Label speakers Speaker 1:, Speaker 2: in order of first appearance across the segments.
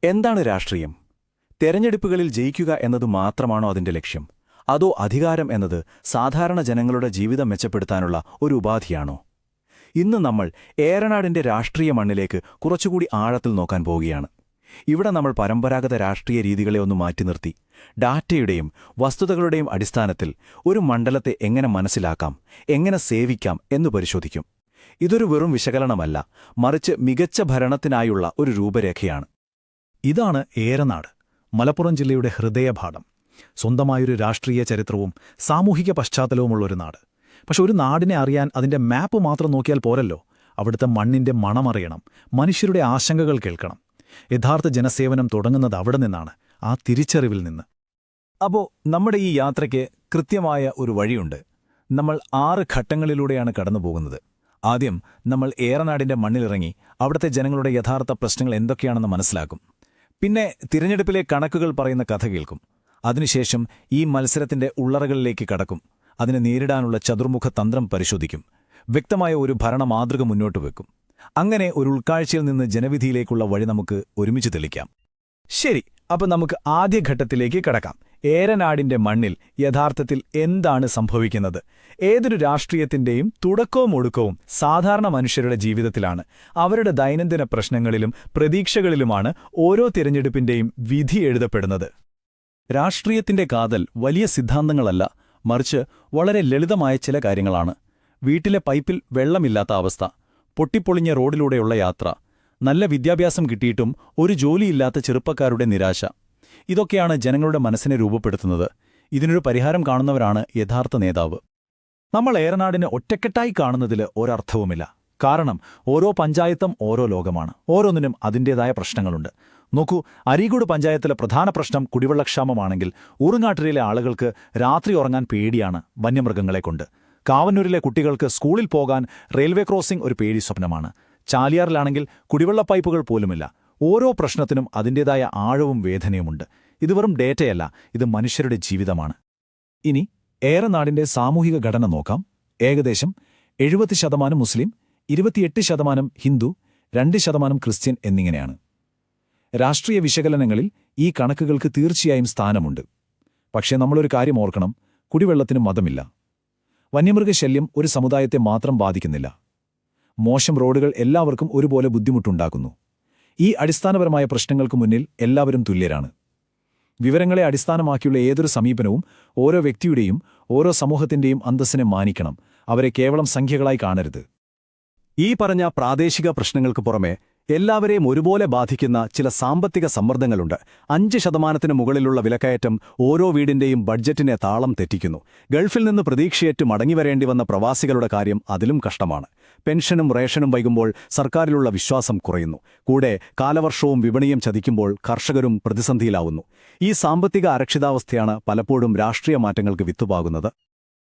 Speaker 1: എന്താണ് രാഷ്ട്രീയം? തെരഞ്ഞെടുപ്പുകളിൽ ജയിക്കുക എന്നത് മാത്രമാണോ അതിന്റെ ലക്ഷ്യം? അതോ അധികാരം എന്നത് സാധാരണ ജനങ്ങളുടെ ജീവിതം മെച്ചപ്പെടുത്താനുള്ള ഒരു ഉപാധിയാണോ? ഇന്ന് നമ്മൾ ഏറനാടിന്റെ രാഷ്ട്രീയ മണ്ണിലേക്ക് കുറച്ചുകൂടി ആഴത്തിൽ നോക്കാൻ പോവുകയാണ്. ഇവിടെ നമ്മൾ പരമ്പരാഗത രാഷ്ട്രീയ രീതികളെ ഒന്ന് മാറ്റി നിർത്തി ഡാറ്റയുടെയും വസ്തുതകളുടെയും അടിസ്ഥാനത്തിൽ ഒരു മണ്ഡലത്തെ എങ്ങനെ മനസ്സിലാക്കാം, എങ്ങനെ സേവിക്കാം എന്നു പരിശോധിക്കും. ഇതൊരു വെറും വിശകലനമല്ല, മറിച്ച് മികച്ച ഭരണത്തിനായുള്ള ഒരു രൂപരേഖയാണ്.
Speaker 2: ഇതാണ് ഏറനാട്, മലപ്പുറം ജില്ലയുടെ ഹൃദയഭാഗം. സ്വന്തമായൊരു രാഷ്ട്രീയ ചരിത്രവും സാമൂഹിക പശ്ചാത്തലവുമുള്ളൊരു നാട്. പക്ഷെ ഒരു നാടിനെ അറിയാൻ അതിന്റെ മാപ്പ് മാത്രം നോക്കിയാൽ പോരല്ലോ. അവിടുത്തെ മണ്ണിന്റെ മണമറിയണം, മനുഷ്യരുടെ ആശങ്കകൾ കേൾക്കണം. യഥാർത്ഥ ജനസേവനം തുടങ്ങുന്നത് അവിടെ നിന്നാണ്, ആ തിരിച്ചറിവിൽ നിന്ന്.
Speaker 3: അപ്പോൾ നമ്മുടെ ഈ യാത്രയ്ക്ക് കൃത്യമായ ഒരു വഴിയുണ്ട്. നമ്മൾ 6 ഘട്ടങ്ങളിലൂടെയാണ് കടന്നുപോകുന്നത്. ആദ്യം നമ്മൾ ഏറനാടിന്റെ മണ്ണിലിറങ്ങി അവിടുത്തെ ജനങ്ങളുടെ യഥാർത്ഥ പ്രശ്നങ്ങൾ എന്തൊക്കെയാണെന്ന് മനസ്സിലാക്കും. പിന്നെ തിരഞ്ഞെടുപ്പിലെ കണക്കുകൾ പറയുന്ന കഥ കേൾക്കും. അതിനുശേഷം ഈ മത്സരത്തിന്റെ ഉള്ളറകളിലേക്ക് കടക്കും. അതിനെ നേരിടാനുള്ള ചതുർമുഖ തന്ത്രം പരിശോധിക്കും. വ്യക്തമായ ഒരു ഭരണ മാതൃക മുന്നോട്ട് വെക്കും. അങ്ങനെ ഒരു ഉൾക്കാഴ്ചയിൽ നിന്ന് ജനവിധിയിലേക്കുള്ള വഴി നമുക്ക് ഒരുമിച്ച് തെളിക്കാം. ശരി, അപ്പം നമുക്ക് ആദ്യഘട്ടത്തിലേക്ക് കടക്കാം. ഏറനാടിന്റെ മണ്ണിൽ യഥാർത്ഥത്തിൽ എന്താണ് സംഭവിക്കുന്നത്? ഏതൊരു രാഷ്ട്രീയത്തിന്റെയും തുടക്കവും ഒടുക്കവും സാധാരണ മനുഷ്യരുടെ ജീവിതത്തിലാണ്. അവരുടെ ദൈനംദിന പ്രശ്നങ്ങളിലും പ്രതീക്ഷകളിലുമാണ് ഓരോ തിരഞ്ഞെടുപ്പിന്റെയും വിധി എഴുതപ്പെടുന്നത്.
Speaker 1: രാഷ്ട്രീയത്തിന്റെ കാതൽ വലിയ സിദ്ധാന്തങ്ങളല്ല, മറിച്ച് വളരെ ലളിതമായ ചില കാര്യങ്ങളാണ്. വീട്ടിലെ പൈപ്പിൽ വെള്ളമില്ലാത്ത അവസ്ഥ, പൊട്ടിപ്പൊളിഞ്ഞ റോഡിലൂടെയുള്ള യാത്ര, നല്ല വിദ്യാഭ്യാസം കിട്ടിയിട്ടും ഒരു ജോലിയില്ലാത്ത ചെറുപ്പക്കാരുടെ നിരാശ. ഇതൊക്കെയാണ് ജനങ്ങളുടെ മനസ്സിനെ രൂപപ്പെടുത്തുന്നത്. ഇതിനൊരു പരിഹാരം കാണുന്നവരാണ് യഥാർത്ഥ നേതാവ്.
Speaker 3: നമ്മൾ ഏറനാടിനെ ഒറ്റക്കെട്ടായി കാണുന്നതിൽ ഒരർത്ഥവുമില്ല. കാരണം ഓരോ പഞ്ചായത്തും ഓരോ ലോകമാണ്. ഓരോന്നിനും അതിൻ്റേതായ പ്രശ്നങ്ങളുണ്ട്. നോക്കൂ, അരീക്കോട് പഞ്ചായത്തിലെ പ്രധാന പ്രശ്നം കുടിവെള്ളക്ഷാമമാണെങ്കിൽ ഊറുങ്ങാട്ടിരിയിലെ ആളുകൾക്ക് രാത്രി ഉറങ്ങാൻ പേടിയാണ് വന്യമൃഗങ്ങളെക്കൊണ്ട്. കാവന്നൂരിലെ കുട്ടികൾക്ക് സ്കൂളിൽ പോകാൻ റെയിൽവേ ക്രോസിംഗ് ഒരു പേടി സ്വപ്നമാണ്. ചാലിയാറിലാണെങ്കിൽ കുടിവെള്ള പൈപ്പുകൾ പോലുമില്ല. ഓരോ പ്രശ്നത്തിനും അതിൻ്റേതായ ആഴവും വേദനയുമുണ്ട്. ഇത് വെറും ഡേറ്റയല്ല, ഇത് മനുഷ്യരുടെ ജീവിതമാണ്. ഇനി ഏറനാടിന്റെ സാമൂഹിക ഘടന നോക്കാം. ഏകദേശം 70% മുസ്ലിം, 28% ഹിന്ദു, 2% ക്രിസ്ത്യൻ എന്നിങ്ങനെയാണ്. രാഷ്ട്രീയ വിശകലനങ്ങളിൽ ഈ കണക്കുകൾക്ക് തീർച്ചയായും സ്ഥാനമുണ്ട്. പക്ഷേ നമ്മളൊരു കാര്യം ഓർക്കണം, കുടിവെള്ളത്തിന് മതമില്ല. വന്യമൃഗശല്യം ഒരു സമുദായത്തെ മാത്രം ബാധിക്കുന്നില്ല. മോശം റോഡുകൾ എല്ലാവർക്കും ഒരുപോലെ ബുദ്ധിമുട്ടുണ്ടാക്കുന്നു. ഈ അടിസ്ഥാനപരമായ പ്രശ്നങ്ങൾക്ക് മുന്നിൽ എല്ലാവരും തുല്യരാണ്. വിവരങ്ങളെ അടിസ്ഥാനമാക്കിയുള്ള ഏതൊരു സമീപനവും ഓരോ വ്യക്തിയുടെയും ഓരോ സമൂഹത്തിന്റെയും അന്തസ്സിനെ മാനിക്കണം. അവരെ കേവലം സംഖ്യകളായി കാണരുത്.
Speaker 1: ഈ പറഞ്ഞ പ്രാദേശിക പ്രശ്നങ്ങൾക്ക് പുറമെ എല്ലാവരെയും ഒരുപോലെ ബാധിക്കുന്ന ചില സാമ്പത്തിക സമ്മർദ്ദങ്ങളുണ്ട്. 5% മുകളിലുള്ള വിലക്കയറ്റം ഓരോ വീടിന്റെയും ബഡ്ജറ്റിനെ താളം തെറ്റിക്കുന്നു. ഗൾഫിൽ നിന്ന് പ്രതീക്ഷയേറ്റ് മടങ്ങിവരേണ്ടി വന്ന പ്രവാസികളുടെ കാര്യം അതിലും കഷ്ടമാണ്. പെൻഷനും റേഷനും വൈകുമ്പോൾ സർക്കാരിലുള്ള വിശ്വാസം കുറയുന്നു. കൂടെ കാലവർഷവും വിപണിയും ചതിക്കുമ്പോൾ കർഷകരും പ്രതിസന്ധിയിലാവുന്നു. ഈ സാമ്പത്തിക അരക്ഷിതാവസ്ഥയാണ് പലപ്പോഴും രാഷ്ട്രീയ മാറ്റങ്ങൾക്ക് വിത്തുപാകുന്നത്.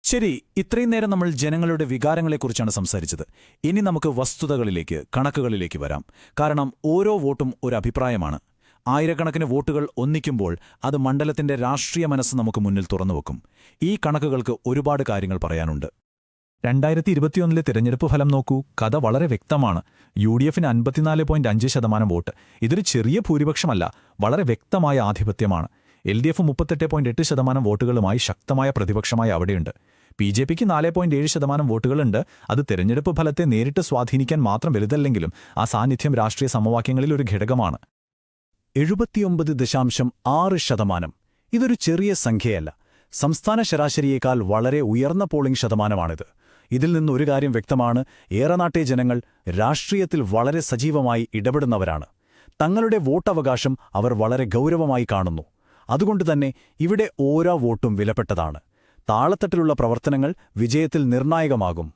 Speaker 3: ശരി, ഇത്രയും നേരം നമ്മൾ ജനങ്ങളുടെ വികാരങ്ങളെക്കുറിച്ചാണ് സംസാരിച്ചത്. ഇനി നമുക്ക് വസ്തുതകളിലേക്ക്, കണക്കുകളിലേക്ക് വരാം. കാരണം ഓരോ വോട്ടും ഒരു അഭിപ്രായമാണ്. ആയിരക്കണക്കിന് വോട്ടുകൾ ഒന്നിക്കുമ്പോൾ അത് മണ്ഡലത്തിന്റെ രാഷ്ട്രീയ മനസ്സ് നമുക്ക് മുന്നിൽ തുറന്നുവെക്കും. ഈ കണക്കുകൾക്ക് ഒരുപാട് കാര്യങ്ങൾ പറയാനുണ്ട്. 2021 തിരഞ്ഞെടുപ്പ് ഫലം നോക്കൂ. കഥ വളരെ വ്യക്തമാണ്. UDFന് 54.5% വോട്ട്. ഇതൊരു ചെറിയ ഭൂരിപക്ഷമല്ല, വളരെ വ്യക്തമായ ആധിപത്യമാണ്. LDF 38.8% വോട്ടുകളുമായി ശക്തമായ പ്രതിപക്ഷമായി അവിടെയുണ്ട്. BJPക്ക് 4.7% വോട്ടുകളുണ്ട്. അത് തെരഞ്ഞെടുപ്പ് ഫലത്തെ നേരിട്ട് സ്വാധീനിക്കാൻ മാത്രം വലുതല്ലെങ്കിലും ആ സാന്നിധ്യം രാഷ്ട്രീയ സമവാക്യങ്ങളിൽ ഒരു ഘടകമാണ്.
Speaker 1: 79.6%. ഇതൊരു ചെറിയ സംഖ്യയല്ല. സംസ്ഥാന ശരാശരിയേക്കാൾ വളരെ ഉയർന്ന പോളിംഗ് ശതമാനമാണിത്. ഇതിൽ നിന്നൊരു കാര്യം വ്യക്തമാണ്, ഏറനാട്ടെ ജനങ്ങൾ രാഷ്ട്രീയത്തിൽ വളരെ സജീവമായി ഇടപെടുന്നവരാണ്. തങ്ങളുടെ വോട്ടവകാശം അവർ വളരെ ഗൗരവമായി കാണുന്നു. അതുകൊണ്ടുതന്നെ ഇവിടെ ഓരോ വോട്ടും വിലപ്പെട്ടതാണ്. താളത്തട്ടിലുള്ള പ്രവർത്തനങ്ങൾ വിജയത്തിൽ നിർണായകമാകും.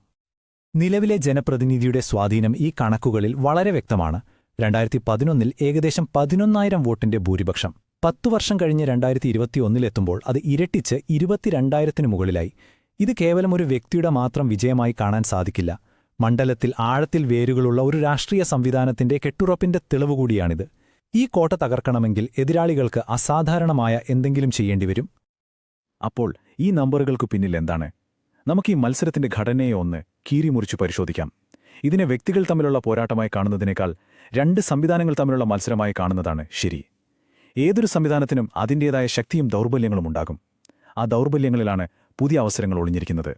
Speaker 3: നിലവിലെ ജനപ്രതിനിധിയുടെ സ്വാധീനം ഈ കണക്കുകളിൽ വളരെ വ്യക്തമാണ്. 2011 ഏകദേശം 11,000 വോട്ടിന്റെ ഭൂരിപക്ഷം. 10 വർഷം കഴിഞ്ഞ് 2021 അത് ഇരട്ടിച്ച് 22,000 മുകളിലായി. ഇത് കേവലം ഒരു വ്യക്തിയുടെ മാത്രം വിജയമായി കാണാൻ സാധിക്കില്ല. മണ്ഡലത്തിൽ ആഴത്തിൽ വേരുകളുള്ള ഒരു രാഷ്ട്രീയ സംവിധാനത്തിന്റെ കെട്ടുറപ്പിന്റെ തെളിവുകൂടിയാണിത്. ഈ കോട്ട തകർക്കണമെങ്കിൽ എതിരാളികൾക്ക് അസാധാരണമായ എന്തെങ്കിലും ചെയ്യേണ്ടിവരും.
Speaker 1: അപ്പോൾ ഈ നമ്പറുകൾക്കു പിന്നിൽ എന്താണ്? നമുക്ക് ഈ മത്സരത്തിന്റെ ഘടനയെ ഒന്ന് കീറിമുറിച്ചു പരിശോധിക്കാം. ഇതിനെ വ്യക്തികൾ തമ്മിലുള്ള പോരാട്ടമായി കാണുന്നതിനേക്കാൾ 2 സംവിധാനങ്ങൾ തമ്മിലുള്ള മത്സരമായി കാണുന്നതാണ് ശരി.
Speaker 3: ഏതൊരു സംവിധാനത്തിനും അതിൻ്റേതായ ശക്തിയും ദൗർബല്യങ്ങളും ഉണ്ടാകും. ആ ദൗർബല്യങ്ങളിലാണ് പുതിയ അവസരങ്ങൾ ഒളിഞ്ഞിരിക്കുന്നത്.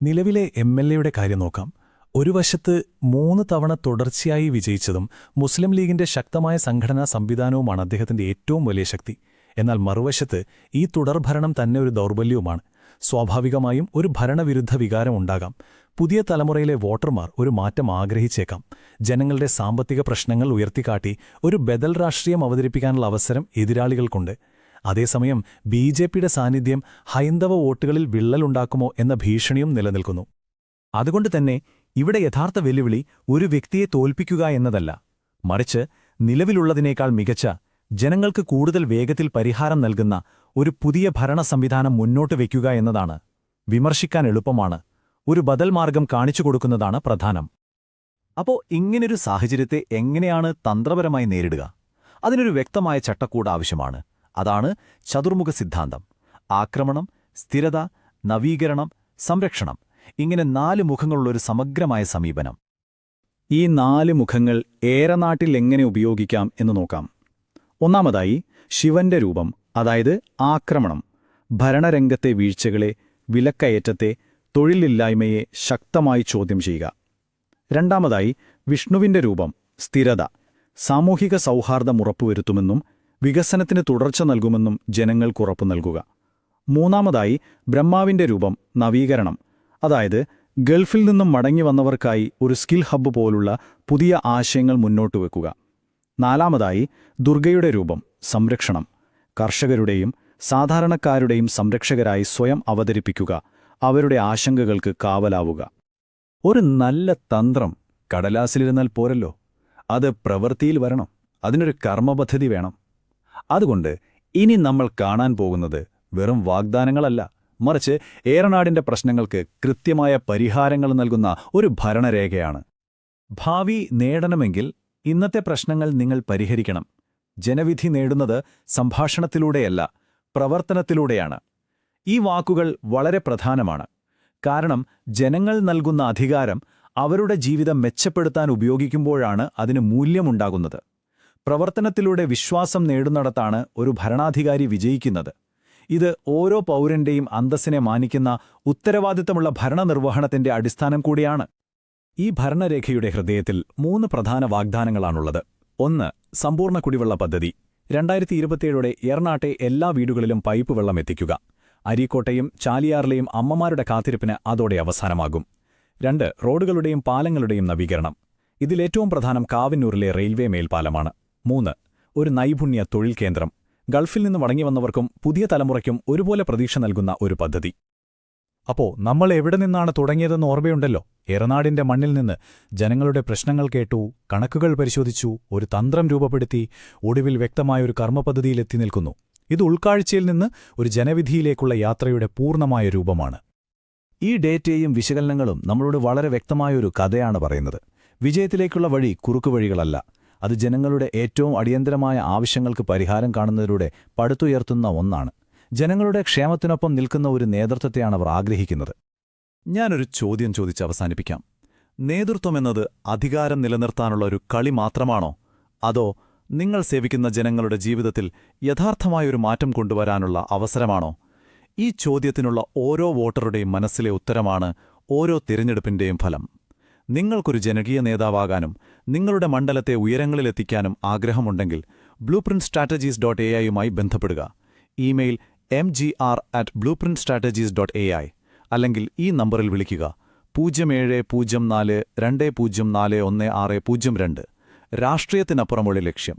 Speaker 2: നിലവിലെ എംഎൽഎയുടെ കാര്യം നോക്കാം. ഒരു വശത്ത് 3 തവണ തുടർച്ചയായി വിജയിച്ചതും മുസ്ലിം ലീഗിന്റെ ശക്തമായ സംഘടനാ സംവിധാനവുമാണ് അദ്ദേഹത്തിന്റെ ഏറ്റവും വലിയ ശക്തി. എന്നാൽ മറുവശത്ത് ഈ തുടർഭരണം തന്നെ ഒരു ദൗർബല്യവുമാണ്. സ്വാഭാവികമായും ഒരു ഭരണവിരുദ്ധ വികാരം ഉണ്ടാകാം. പുതിയ തലമുറയിലെ വോട്ടർമാർ ഒരു മാറ്റം ആഗ്രഹിച്ചേക്കാം. ജനങ്ങളുടെ സാമ്പത്തിക പ്രശ്നങ്ങൾ ഉയർത്തിക്കാട്ടി ഒരു ബദൽ രാഷ്ട്രീയം അവതരിപ്പിക്കാനുള്ള അവസരം എതിരാളികൾക്കുണ്ട്. അതേസമയം ബിജെപിയുടെ സാന്നിധ്യം ഹൈന്ദവ വോട്ടുകളിൽ വിള്ളലുണ്ടാക്കുമോ എന്ന ഭീഷണിയും നിലനിൽക്കുന്നു. അതുകൊണ്ട് തന്നെ ഇവിടെ യഥാർത്ഥ വെല്ലുവിളി ഒരു വ്യക്തിയെ തോൽപ്പിക്കുക എന്നതല്ല, മറിച്ച് നിലവിലുള്ളതിനേക്കാൾ മികച്ച, ജനങ്ങൾക്ക് കൂടുതൽ വേഗത്തിൽ പരിഹാരം നൽകുന്ന ഒരു പുതിയ ഭരണ സംവിധാനം മുന്നോട്ട് വയ്ക്കുക എന്നതാണ്. വിമർശിക്കാൻ എളുപ്പമാണ്, ഒരു ബദൽ മാർഗം കാണിച്ചു കൊടുക്കുന്നതാണ് പ്രധാനം.
Speaker 1: അപ്പോൾ ഇങ്ങനൊരു സാഹചര്യത്തെ എങ്ങനെയാണ് തന്ത്രപരമായി നേരിടുക? അതിനൊരു വ്യക്തമായ ചട്ടക്കൂട് ആവശ്യമാണ്. അതാണ് ചതുർമുഖ സിദ്ധാന്തം. ആക്രമണം, സ്ഥിരത, നവീകരണം, സംരക്ഷണം, ഇങ്ങനെ 4 മുഖങ്ങളുള്ളൊരു സമഗ്രമായ സമീപനം.
Speaker 2: ഈ 4 മുഖങ്ങൾ ഏറനാട്ടിൽ എങ്ങനെ ഉപയോഗിക്കാം എന്ന് നോക്കാം. ഒന്നാമതായി ശിവന്റെ രൂപം, അതായത് ആക്രമണം. ഭരണരംഗത്തെ വീഴ്ചകളെ, വിലക്കയറ്റത്തെ, തൊഴിലില്ലായ്മയെ ശക്തമായി ചോദ്യം ചെയ്യുക. രണ്ടാമതായി വിഷ്ണുവിന്റെ രൂപം, സ്ഥിരത. സാമൂഹിക സൗഹാർദ്ദം ഉറപ്പുവരുത്തുമെന്നും വികസനത്തിന് തുടർച്ച നൽകുമെന്നും ജനങ്ങൾക്കുറപ്പു നൽകുക. മൂന്നാമതായി ബ്രഹ്മാവിന്റെ രൂപം, നവീകരണം. അതായത് ഗൾഫിൽ നിന്നും മടങ്ങിവന്നവർക്കായി ഒരു സ്കിൽ ഹബ്ബ് പോലുള്ള പുതിയ ആശയങ്ങൾ മുന്നോട്ട് വെക്കുക. നാലാമതായി ദുർഗയുടെ രൂപം, സംരക്ഷണം. കർഷകരുടെയും സാധാരണക്കാരുടെയും സംരക്ഷകരായി സ്വയം അവതരിപ്പിക്കുക, അവരുടെ ആശങ്കകൾക്ക് കാവലാവുക.
Speaker 1: ഒരു നല്ല തന്ത്രം കടലാസിലിരുന്നാൽ പോരല്ലോ, അത് പ്രവൃത്തിയിൽ വരണം. അതിനൊരു കർമ്മപദ്ധതി വേണം. അതുകൊണ്ട് ഇനി നമ്മൾ കാണാൻ പോകുന്നത് വെറും വാഗ്ദാനങ്ങളല്ല, മറിച്ച് ഏറനാടിന്റെ പ്രശ്നങ്ങൾക്ക് കൃത്യമായ പരിഹാരങ്ങൾ നൽകുന്ന ഒരു ഭരണരേഖയാണ്. ഭാവി നേടണമെങ്കിൽ ഇന്നത്തെ പ്രശ്നങ്ങൾ നിങ്ങൾ പരിഹരിക്കണം. ജനവിധി നേടുന്നത് സംഭാഷണത്തിലൂടെയല്ല, പ്രവർത്തനത്തിലൂടെയാണ്. ഈ വാക്കുകൾ വളരെ പ്രധാനമാണ്. കാരണം ജനങ്ങൾ നൽകുന്ന അധികാരം അവരുടെ ജീവിതം മെച്ചപ്പെടുത്താൻ ഉപയോഗിക്കുമ്പോഴാണ് അതിന് മൂല്യമുണ്ടാകുന്നത്. പ്രവർത്തനത്തിലൂടെ വിശ്വാസം നേടുന്നിടത്താണ് ഒരു ഭരണാധികാരി വിജയിക്കുന്നത്. ഇത് ഓരോ പൗരന്റെയും അന്തസ്സിനെ മാനിക്കുന്ന ഉത്തരവാദിത്തമുള്ള ഭരണനിർവഹണത്തിന്റെ അടിസ്ഥാനം കൂടിയാണ്.
Speaker 3: ഈ ഭരണരേഖയുടെ ഹൃദയത്തിൽ 3 പ്രധാന വാഗ്ദാനങ്ങളാണുള്ളത്. 1. സമ്പൂർണ്ണ കുടിവെള്ള പദ്ധതി. 2027 ഏറനാട്ടെ എല്ലാ വീടുകളിലും പൈപ്പ് വെള്ളം എത്തിക്കുക. അരീക്കോട്ടെയും ചാലിയാറിലെയും അമ്മമാരുടെ കാത്തിരിപ്പിന് അതോടെ അവസാനമാകും. 2. റോഡുകളുടെയും പാലങ്ങളുടെയും നവീകരണം. ഇതിലേറ്റവും പ്രധാനം കാവന്നൂരിലെ റെയിൽവേ മേൽപ്പാലമാണ്. 3. ഒരു നൈപുണ്യ തൊഴിൽ കേന്ദ്രം. ഗൾഫിൽ നിന്ന് മടങ്ങിവന്നവർക്കും പുതിയ തലമുറയ്ക്കും ഒരുപോലെ പ്രതീക്ഷ നൽകുന്ന ഒരു പദ്ധതി.
Speaker 2: അപ്പോ നമ്മൾ എവിടെ നിന്നാണ് തുടങ്ങിയതെന്ന് ഓർമ്മയുണ്ടല്ലോ. ഏറനാടിന്റെ മണ്ണിൽ നിന്ന് ജനങ്ങളുടെ പ്രശ്നങ്ങൾ കേട്ടു, കണക്കുകൾ പരിശോധിച്ചു, ഒരു തന്ത്രം രൂപപ്പെടുത്തി, ഒടുവിൽ വ്യക്തമായൊരു കർമ്മപദ്ധതിയിലെത്തി നിൽക്കുന്നു. ഇത് ഉൾക്കാഴ്ചയിൽ നിന്ന് ഒരു ജനവിധിയിലേക്കുള്ള യാത്രയുടെ പൂർണ്ണമായ രൂപമാണ്.
Speaker 1: ഈ ഡേറ്റയും വിശകലനങ്ങളും നമ്മളോട് വളരെ വ്യക്തമായൊരു കഥയാണ് പറയുന്നത്. വിജയത്തിലേക്കുള്ള വഴി കുറുക്കുവഴികളല്ല, അത് ജനങ്ങളുടെ ഏറ്റവും അടിയന്തരമായ ആവശ്യങ്ങൾക്ക് പരിഹാരം കാണുന്നതിലൂടെ പടുത്തുയർത്തുന്ന ഒന്നാണ്. ജനങ്ങളുടെ ക്ഷേമത്തിനൊപ്പം നിൽക്കുന്ന ഒരു നേതൃത്വത്തെയാണ് അവർ ആഗ്രഹിക്കുന്നത്. ഞാനൊരു ചോദ്യം ചോദിച്ച് അവസാനിപ്പിക്കാം. നേതൃത്വമെന്നത് അധികാരം നിലനിർത്താനുള്ള ഒരു കളി മാത്രമാണോ? അതോ നിങ്ങൾ സേവിക്കുന്ന ജനങ്ങളുടെ ജീവിതത്തിൽ യഥാർത്ഥമായൊരു മാറ്റം കൊണ്ടുവരാനുള്ള അവസരമാണോ? ഈ ചോദ്യത്തിനുള്ള ഓരോ വോട്ടറുടെയും മനസ്സിലെ ഉത്തരമാണ് ഓരോ തിരഞ്ഞെടുപ്പിന്റെയും ഫലം. നിങ്ങൾക്കൊരു ജനകീയ നേതാവാകാനും നിങ്ങളുടെ മണ്ഡലത്തെ ഉയരങ്ങളിലെത്തിക്കാനും ആഗ്രഹമുണ്ടെങ്കിൽ blueprintstrategies.ai ബന്ധപ്പെടുക. ഇമെയിൽ mgr@blueprintstrategies.ai അല്ലെങ്കിൽ ഈ നമ്പറിൽ വിളിക്കുക 070420410602. രാഷ്ട്രീയത്തിനപ്പുറമുള്ള ലക്ഷ്യം.